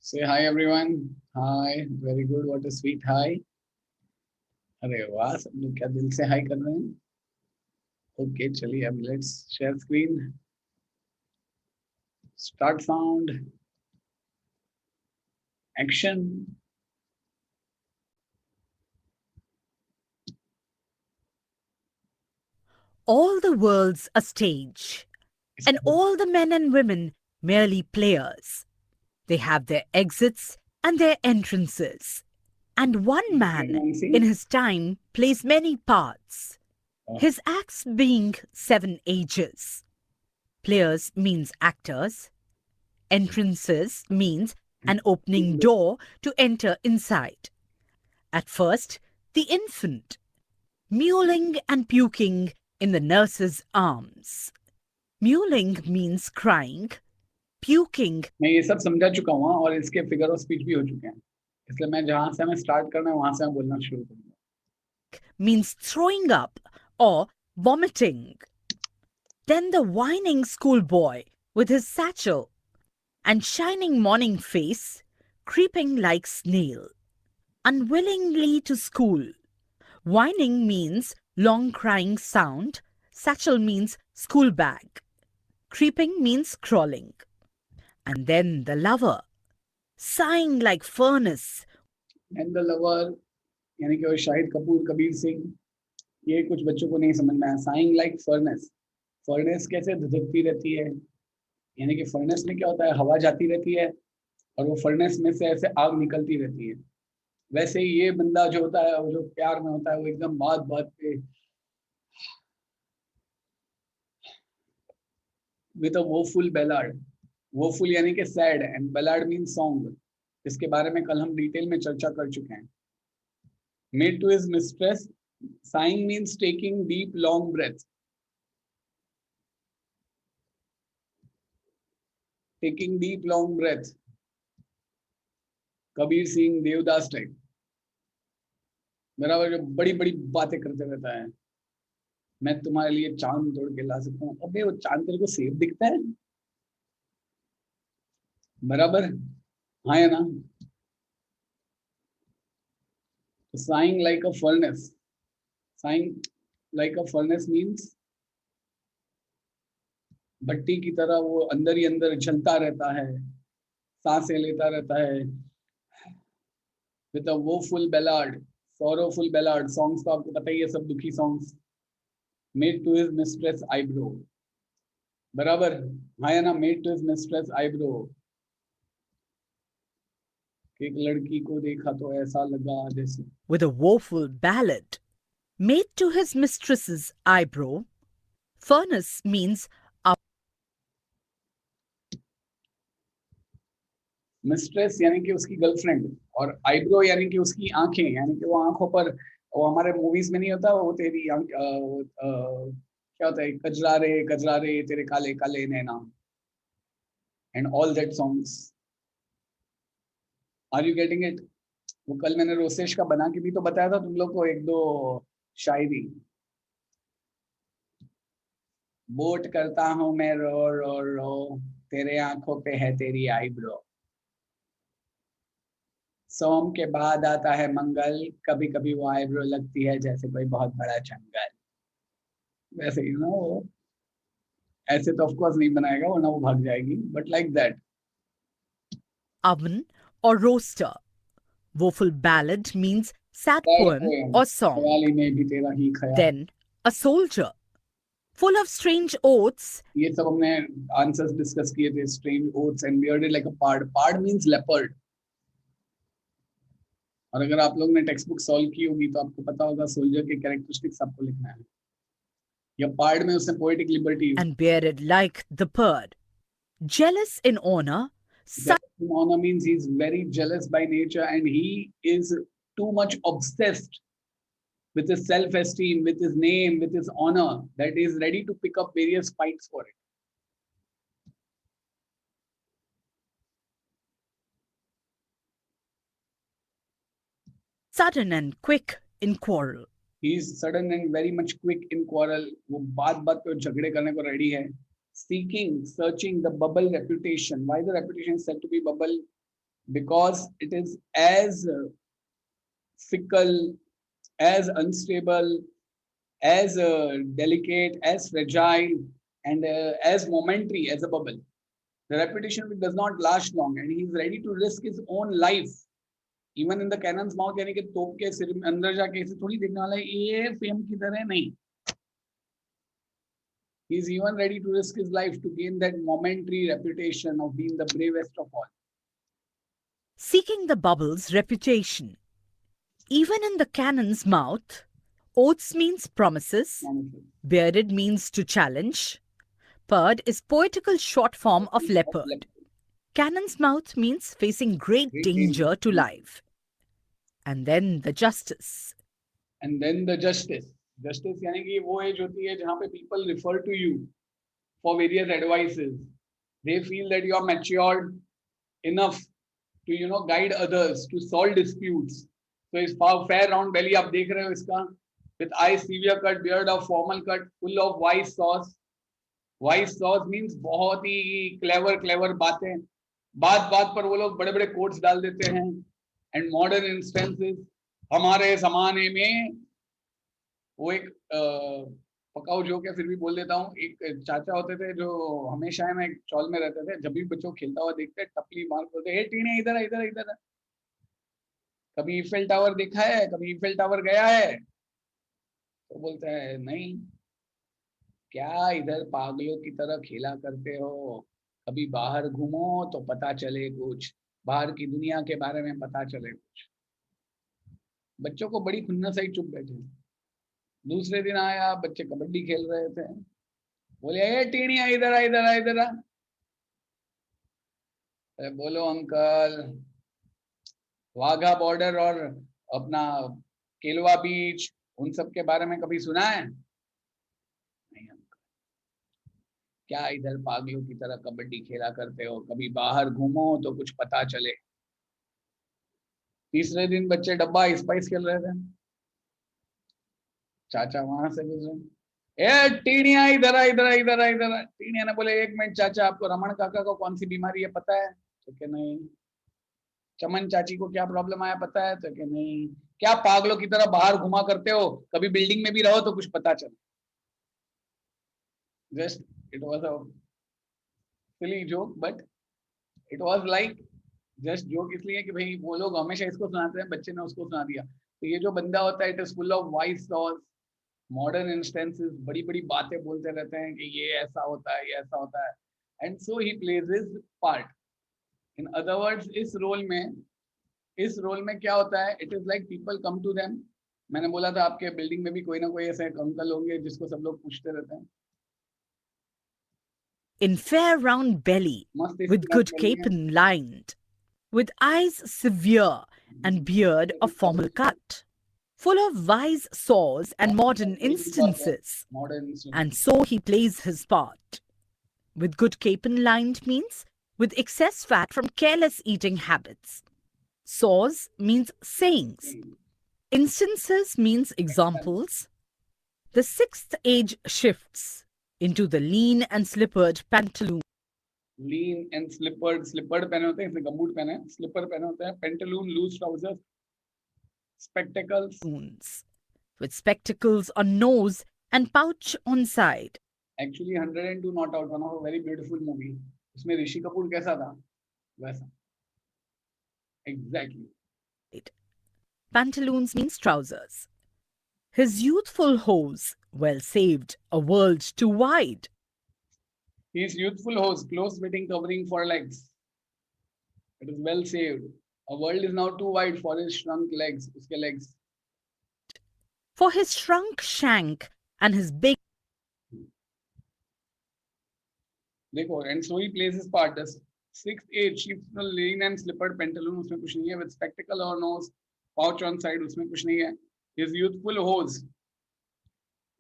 Say hi everyone. Hi, very good. What a sweet hi. अरे वाह, सब लोग क्या दिल से हाई कर रहे हैं. ओके, चलिए अब let's share screen. Start sound. Action. All the world's a stage, and all the men and women merely players. They have their exits and their entrances, and one man in his time plays many parts, his acts being 7 ages. Players means actors, entrances means an opening door to enter inside. At first, the infant, mewling and puking in the nurse's arms. Mewling means crying, puking. मैं ये सब समझा चुका हूँ और इसके figure of speech भी हो चुके हैं, इसलिए मैं जहाँ से हमें स्टार्ट करना है वहां से मैं बोलना शुरू करूंगा. Means throwing up or vomiting. Then the whining schoolboy with his satchel and shining morning face, creeping like snail, unwillingly to school. Whining means long crying sound, satchel means school bag, creeping means crawling. And then the lover, sighing like furnace. And the lover यानी कि वो शाहिद कपूर, कबीर सिंह, ये कुछ बच्चों को नहीं समझ में आया. Saying like furnace. फर्नेस कैसे धधकती रहती है, यानी कि फर्नेस में क्या होता है, हवा जाती रहती है और वो फर्नेस में से ऐसे आग निकलती रहती है. वैसे ही ये बंदा जो होता है, वो जो प्यार में होता है, वो एकदम बात बात पे with a woeful ballad. Woeful यानी कि sad and ballad mean song, इसके बारे में कल हम डिटेल में चर्चा कर चुके हैं. Made to his mistress. Sighing means taking deep long breath. Taking deep long breath. Kabir Singh, Devdas type. बराबर, जो बड़ी बड़ी बातें करते रहता है. मैं तुम्हारे लिए चांद तोड़ के ला सकता हूँ. अबे वो चांद तेरे को सेफ दिखता है? बराबर, हाँ या ना. Saying like a furnace. Saying like a furnace means भट्टी की तरह वो अंदर ही अंदर जलता रहता है, सांसें लेता रहता है. With a woeful ballad, sorrowful ballad. Songs तो आपको पता ही है, सब दुखी songs. Made to his mistress eyebrow. बराबर, हाँ या ना. Made to his mistress eyebrow. एक लड़की को देखा तो ऐसा लगा जैसे. With a woeful ballad. Made to his mistress's eyebrow. Furnace means up. Mistress यानी कि उसकी गर्लफ्रेंड, और आईब्रो यानी कि उसकी आंखें, यानी कि वो आंखों पर, वो हमारे मूवीज में नहीं होता वो तेरी क्या होता है, कजरा रे तेरे काले काले नैना and all that songs. Are you getting it? वो कल मैंने रोसेश का बना के भी तो बताया था तुम लोग को, एक दो शायरी. बोट करता हूँ मैं रो रो रो, तेरे आंखों पे है तेरी आईब्रो. सोम के बाद आता है मंगल, कभी कभी वो आईब्रो लगती है जैसे कोई बहुत बड़ा जंगल. वैसे ही ना वो, ऐसे तो ऑफ कोर्स नहीं बनाएगा वरना वो भाग जाएगी, but like that. Oven or roaster. Woeful ballad means sad poem or song. ख्याली में भी तेरा ही ख्याल. Then a soldier, full of strange oaths. ये सब हमने आंसर्स डिस्कस किए थे. Strange oaths and bearded like a pard. Pard means leopard. और अगर आप लोग ने टेक्स्ट बुक सॉल्व की होगी तो आपको पता होगा सोल्जर के कैरेक्टरिस्टिक्स आपको लिखना है. या पार्ड में उसने poetic liberty. And bearded like the bird. Jealous in honor. Honor means he's very jealous by nature and he is too much obsessed with his self-esteem, with his name, with his honor, that he is ready to pick up various fights for it. Sudden and quick in quarrel. He is sudden and very much quick in quarrel. वो बात पे झगड़े करने को ready है. Seeking, searching the bubble reputation. Why the reputation is said to be bubble? because it is as fickle, as unstable, as delicate, as fragile, and as momentary as a bubble. The reputation which does not last long, and he is ready to risk his own life, even in the cannon's mouth. यानी कि तोप के सिर में अंदर जाके इसे थोड़ी देखने वाला है ये फेम किधर है, नहीं. He is even ready to risk his life to gain that momentary reputation of being the bravest of all. Seeking the bubble's reputation. Even in the cannon's mouth, oaths means promises, bearded means to challenge, purred is poetical short form of leopard. Cannon's mouth means facing great danger to life. And then the justice. And then the justice. Justice यानी कि वो as होती है जहाँ पे people refer to you for various advices. They feel that you are matured enough to guide others, to solve disputes. So इस fair round belly आप देख रहे हो इसका, with eyes severe cut, beard of formal cut, full of wise sauce. Wise sauce means बहुत ही clever बातें. बात पर वो लोग बड़े बड़े quotes डाल देते हैं. And modern instances, हमारे जमाने में वो एक पकाऊ जोक है, फिर भी बोल देता हूँ. एक चाचा होते थे जो हमेशा है ना एक चौल में रहते थे. जब भी बच्चों खेलता हुआ देखते टपली मार बोलते, हे टीने इधर इधर इधर. कभी ईफेल टावर देखा है, कभी ईफेल टावर गया है? तो बोलता है नहीं. क्या इधर पागलों की तरह खेला करते हो? कभी बाहर घूमो तो पता चले कुछ, बाहर की दुनिया के बारे में पता चले कुछ. बच्चों को बड़ी खुन्नस आई, चुप बैठे. दूसरे दिन आया, बच्चे कबड्डी खेल रहे थे. बोले ए टीनिया इधर इधर इधर. बोलो अंकल, वाघा बॉर्डर और अपना केलवा बीच, उन सब के बारे में कभी सुना है? नहीं अंकल. क्या इधर पागलों की तरह कबड्डी खेला करते हो? कभी बाहर घूमो तो कुछ पता चले. तीसरे दिन बच्चे डब्बा स्पाइस खेल रहे थे. चाचा वहां से गुजरे, ए टीनिया इधर इधर इधर इधर. टीनिया ने बोले एक मिनट चाचा, आपको रमन काका को कौन सी बीमारी है पता है? तो क्या नहीं. चमन चाची को क्या प्रॉब्लम आया पता है? तो क्या नहीं. क्या पागलों की तरह बाहर घुमा करते हो? कभी बिल्डिंग में भी रहो तो कुछ पता चले. Just it was a silly joke, but it was like just joke इसलिए कि भाई वो लोग हमेशा इसको सुनाते हैं, बच्चे ने उसको सुना दिया. तो ये जो बंदा होता है, it is full of wise sauce. Modern instances, बड़ी बड़ी बातें बोलते रहते हैं कि ये ऐसा होता है, ये ऐसा होता है. And so he plays his part. In other words, इस रोल में क्या होता है? It is like people come to them. मैंने बोला था आपके बिल्डिंग में भी कोई ना कोई ऐसे अंकल होंगे जिसको सब लोग पूछते रहते हैं. In fair round belly, with good capon lined, with eyes severe and beard of formal cut, full of wise saws and modern instances. And so he plays his part. With good capon lined means with excess fat from careless eating habits. Saws means sayings. Instances means examples. The sixth age shifts into the lean and slippered pantaloon. Lean and slippered पहने होते हैं, इसने gumboot पहने हैं. Slipper पहने होते हैं. Pantaloon, loose trousers. Spectacles. With spectacles on nose and pouch on side. Actually 102 Not Out, one of a very beautiful movie. उसमें ऋषि कपूर कैसा था? वैसा. Exactly. Pantaloons means trousers. His youthful hose, well saved, a world too wide. His youthful hose, close-fitting covering for legs. It is well saved. A world is now too wide for his shrunk legs. Uske legs. For his shrunk shank and his big. देखो, and so he plays his part. The sixth age shifts from lean and slippered pantaloon, उसमें कुछ नहीं है. With spectacle or nose, pouch on side, उसमें कुछ नहीं है. His youthful hose,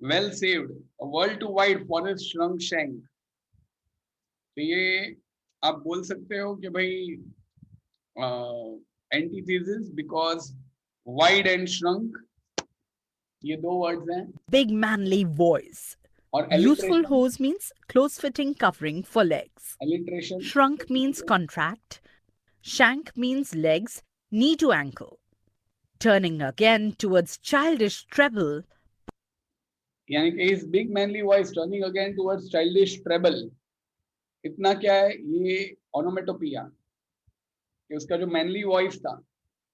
well saved, a world too wide for his shrunk shank. तो ये आप बोल सकते हो कि भाई antithesis, because wide and shrunk, ये दो words हैं. Big manly voice. और youthful hose means close-fitting covering for legs. Alliteration. Shrunk means contract. Shank means legs, knee to ankle. Turning again towards childish treble. यानी कि his big manly voice turning again towards childish treble. इतना क्या है ये onomatopoeia कि उसका जो manly voice था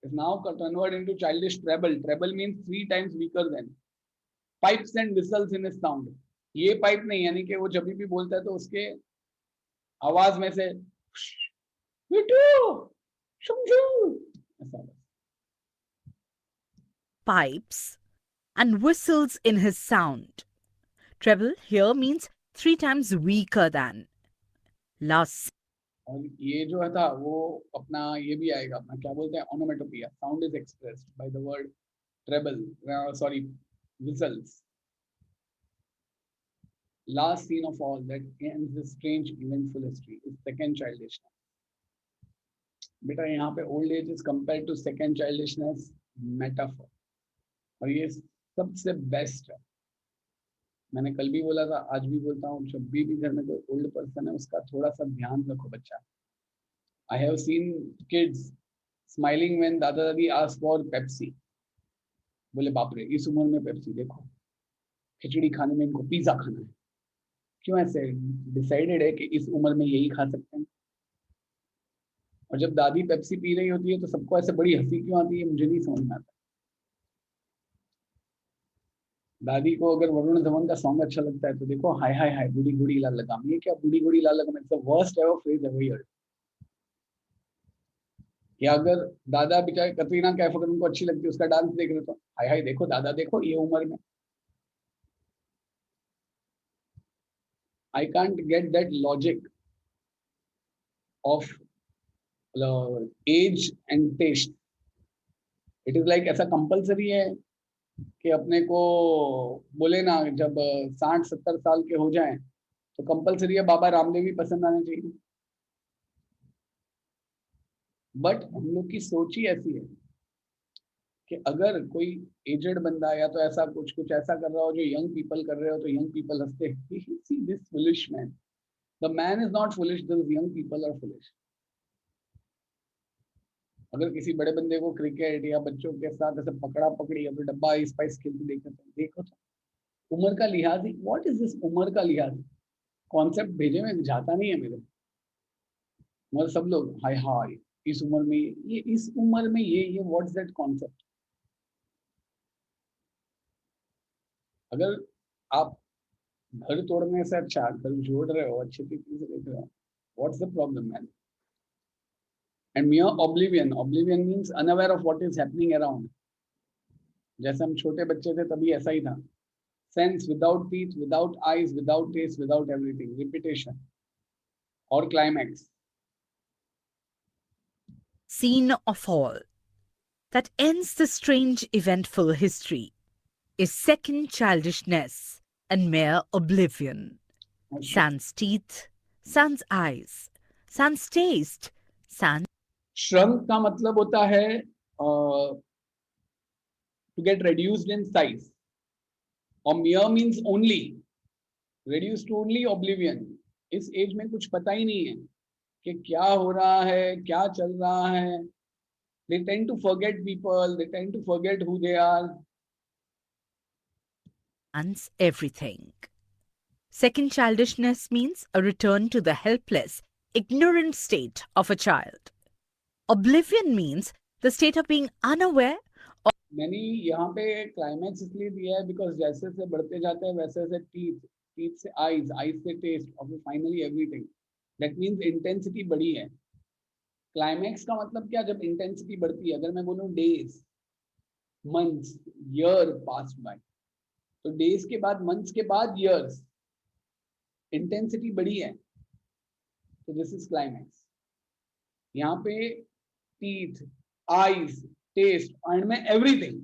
is now converted into childish treble. Treble means 3 times weaker than. Pipes and whistles in his sound. ये पाइप नहीं, यानी कि वो जब भी बोलता है तो उसके आवाज में से बिट्टू समझू ऐसा Pipes and whistles in his sound. Treble here means 3 times weaker than. Last. और ये जो है था वो अपना ये भी आएगा अपना क्या बोलते हैं onomatopoeia. Sound is expressed by the word treble, sorry, whistles. Last scene of all that ends this strange eventful history is second childishness. बेटा यहाँ पे old age is compared to second childishness metaphor. और ये सबसे best है. मैंने कल भी बोला था, आज भी बोलता हूँ, जब भी घर में कोई ओल्ड पर्सन है उसका थोड़ा सा ध्यान रखो बच्चा. I have seen kids smiling when दादा दादी आस्क फॉर पेप्सी. बोले बाप रे इस उम्र में पेप्सी, देखो खिचड़ी खाने में इनको पिज्जा खाना है. क्यों ऐसे डिसाइडेड है कि इस उम्र में यही खा सकते हैं. और जब दादी पेप्सी पी रही होती है तो सबको ऐसे बड़ी हंसी क्यों आती है मुझे नहीं समझ में आता. दादी को अगर वरुण धवन का सॉन्ग अच्छा लगता है तो देखो हाय हाय हाय बूढ़ी बूढ़ी लाल लगाम. ये क्या बूढ़ी बूढ़ी लाल लगाम, it's the worst ever phrase ever heard. या अगर दादा बेचारे कतरीना कैफ अगर उनको अच्छी लगती है उसका डांस देख रहे तो हाय हाय देखो दादा देखो ये उम्र में. I can't get that logic of age and taste. It is like ऐसा कंपलसरी है कि अपने को बोले ना जब 60-70 साल के हो जाएं तो कंपलसरी है बाबा रामदेव भी पसंद आने चाहिए. बट हम लोग की सोच ही ऐसी है कि अगर कोई एजेड बंदा या तो ऐसा कुछ ऐसा कर रहा हो जो यंग पीपल कर रहे हो तो यंग पीपल हंसते see this foolish man. The man is not foolish, this young people are foolish. अगर किसी बड़े बंदे को क्रिकेट या बच्चों के साथ ऐसे पकड़ा पकड़ी या तो डब्बा स्पाइस खेलते देखो तो उम्र का लिहाज ही. व्हाट इज दिस उम्र का लिहाज कॉन्सेप्ट भेजे में जाता नहीं है मेरे. मतलब सब लोग हाय हाय इस उम्र में ये इस उम्र में ये व्हाट्स दैट कॉन्सेप्ट. अगर आप घर तोड़ने से अच्छा घर जोड़ रहे हो, अच्छे तरीके से देख रहे हो, what's the problem man. And mere oblivion means unaware of what is happening around. जैसे हम छोटे बच्चे थे तभी ऐसा ही था. Sense without teeth, without eyes, without taste, without everything. Repetition or climax. Scene of all that ends the strange eventful history is second childishness and mere oblivion. Okay. Sans teeth, sans eyes, sans taste, sans. Shrunk का मतलब होता है to get reduced in size. और mere means only. Reduced to only oblivion. इस as में कुछ पता ही नहीं है कि क्या हो रहा है, क्या चल रहा है. They tend to forget people. They tend to forget who they are. Sans everything. Second childishness means a return to the helpless, ignorant state of a child. Oblivion means the state of being unaware. मैंने यहाँ पे climax इसलिए दिया है because जैसे से बढ़ते जाते हैं वैसे वैसे टीथ से आईज से टेस्ट और फिर finally everything. That means intensity बढ़ी है. क्लाइमैक्स का मतलब क्या, जब इंटेंसिटी बढ़ती है. अगर मैं बोलूँ डेज मंथ्स ईयर पास बाय, तो डेज के बाद मंथ्स के बाद ईयर्स इंटेंसिटी बढ़ी है, तो दिस इज क्लाइमैक्स. यहाँ पे टीथ आईज टेस्ट एंड में एवरीथिंग,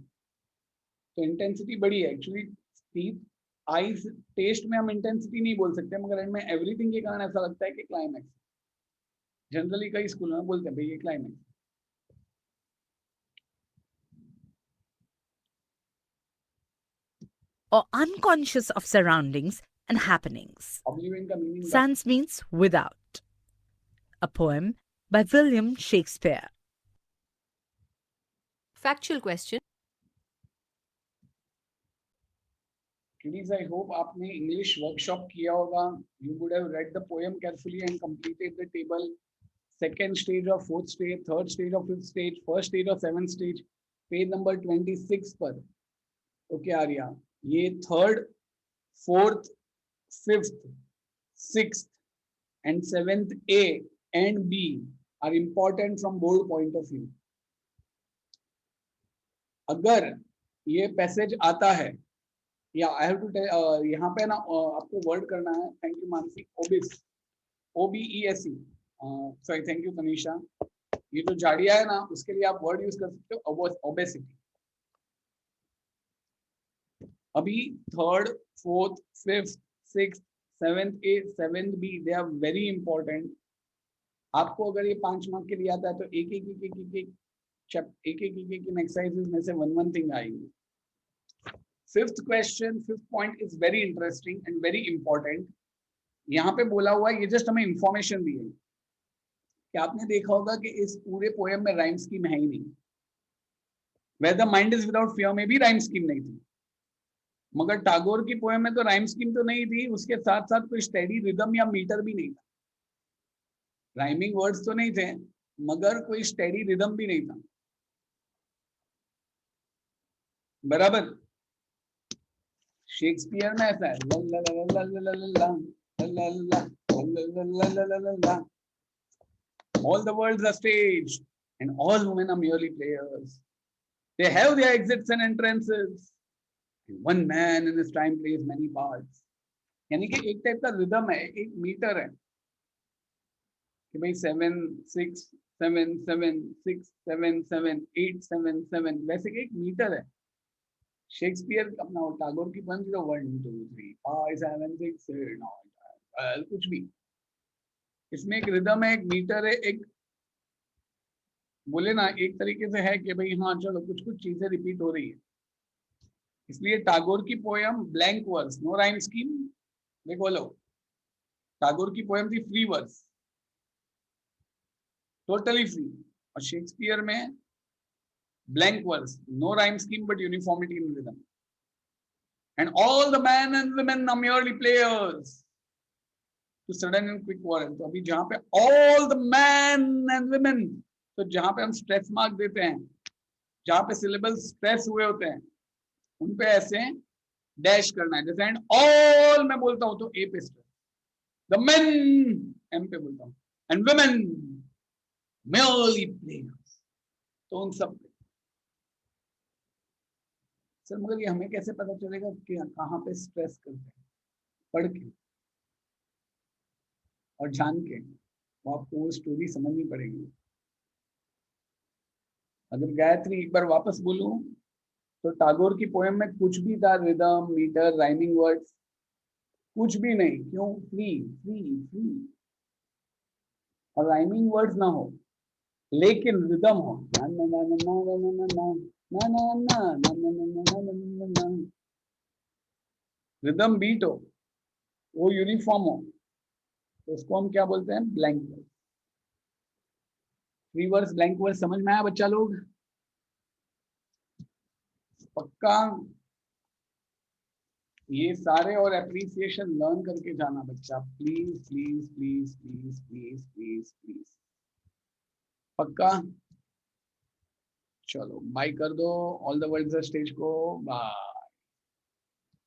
तो इंटेंसिटी बढ़ी है. एक्चुअली टीथ आईज टेस्ट में हम इंटेंसिटी नहीं बोल सकते, मगर एंड में एवरीथिंग के कारण ऐसा लगता है कि क्लाइमैक्स. जनरली कई स्कूलों में बोलते हैं भाई ये climax. Or unconscious of surroundings and happenings. Oblivion का meaning Sans means without. A poem by William Shakespeare. Factual question. Kiddies, I hope आपने English workshop किया होगा. You would have read the poem carefully and completed the table. Second stage or fourth stage, third stage or fifth stage, first stage or seventh stage, page number 26 पर. Okay, Arya. ये third, fourth, fifth, sixth, and seventh A and B are important from board point of view. अगर ये passage आता है या I have to यहाँ पे ना आपको वर्ड करना है. Thank you Mansi. Obese, OBESE. Sorry, thank you Tanisha. ये जो झाड़िया है ना, उसके लिए आप वर्ड यूज कर सकते हो ओबेसिटी. अभी third, fourth, fifth, sixth, seventh A, seventh B, they are very important. आपको अगर ये 5 मार्क के लिए आता है तो एक एक्सरसाइजेस में से वन थिंग आएंगे. Fifth question, fifth point is very interesting and very important. यहाँ पे बोला हुआ है, ये जस्ट हमें इंफॉर्मेशन दी है कि आपने देखा होगा कि इस पूरे पोएम में राइम स्कीम है ही नहीं. Where the mind is without fear में भी राइम स्कीम नहीं थी. मगर टैगोर की पोएम में तो राइम स्कीम तो नहीं थी, उसके साथ साथ कोई स्टेडी रिदम या मीटर भी नहीं था. राइमिंग वर्ड्स तो नहीं थे, मगर कोई स्टेडी रिदम भी नहीं था. बराबर. शेक्सपियर में ऐसा है, all the worlds are staged and all women are merely players. They have their exits and entrances. One man in his time plays many parts. यानी कि एक टाइप का रिदम है, एक मीटर है कि भाई 7 6 7 7 6 7 7 8 7 7, वैसे एक मीटर है. शेक्सपियर अपना टैगोर की पंच जो 1 2 3 5 7 6 8 9 कुछ भी, इसमें एक रिदम है, एक मीटर है, एक बोले ना एक तरीके से है कि भाई हाँ चलो कुछ कुछ चीजें रिपीट हो रही है. इसलिए टैगोर की poem blank verse, no rhyme scheme. देखो लो, टैगोर की पोयम थी फ्री वर्स, टोटली फ्री. और शेक्सपियर में blank verse, no rhyme scheme but uniformity in rhythm. And all the men and women are merely players to sudden and quick war. तो अभी जहां पे all the men and women, तो जहां पे हम स्ट्रेस मार्क देते हैं, जहां पे सिलेबल स्ट्रेस हुए होते हैं, उन पे ऐसे डैश करना है. जैसे एंड ऑल मैं बोलता हूं तो ए पे स्ट्रेस, द मेन एम पे बोलता हूं, एंड वुमेन merely players, तो उन सब पे. सर मगर ये हमें कैसे पता चलेगा कि कहाँ पे स्ट्रेस करते हैं? पढ़ के और जान के, वो आपको वो स्टोरी समझनी पड़ेगी. अगर गायत्री एक बार वापस बोलूं तो टैगोर की पोएम में कुछ भी था, रिदम, मीटर, राइमिंग वर्ड्स, कुछ भी नहीं. क्यों? Free free free. और राइमिंग वर्ड्स ना हो लेकिन रिदम हो, ना ना ना ना ना ना ना ना ना ना ना ना ना, रिदम बीट हो, वो यूनिफॉर्म हो, तो उसको हम क्या बोलते हैं? Blank verse. Free verse, blank verse समझ में आया बच्चा लोग? पक्का ये सारे और एप्रिसिएशन लर्न करके जाना बच्चा, please please please please please please please. पक्का? चलो बाय कर दो ऑल द वर्ल्ड्स स्टेज को. बाय.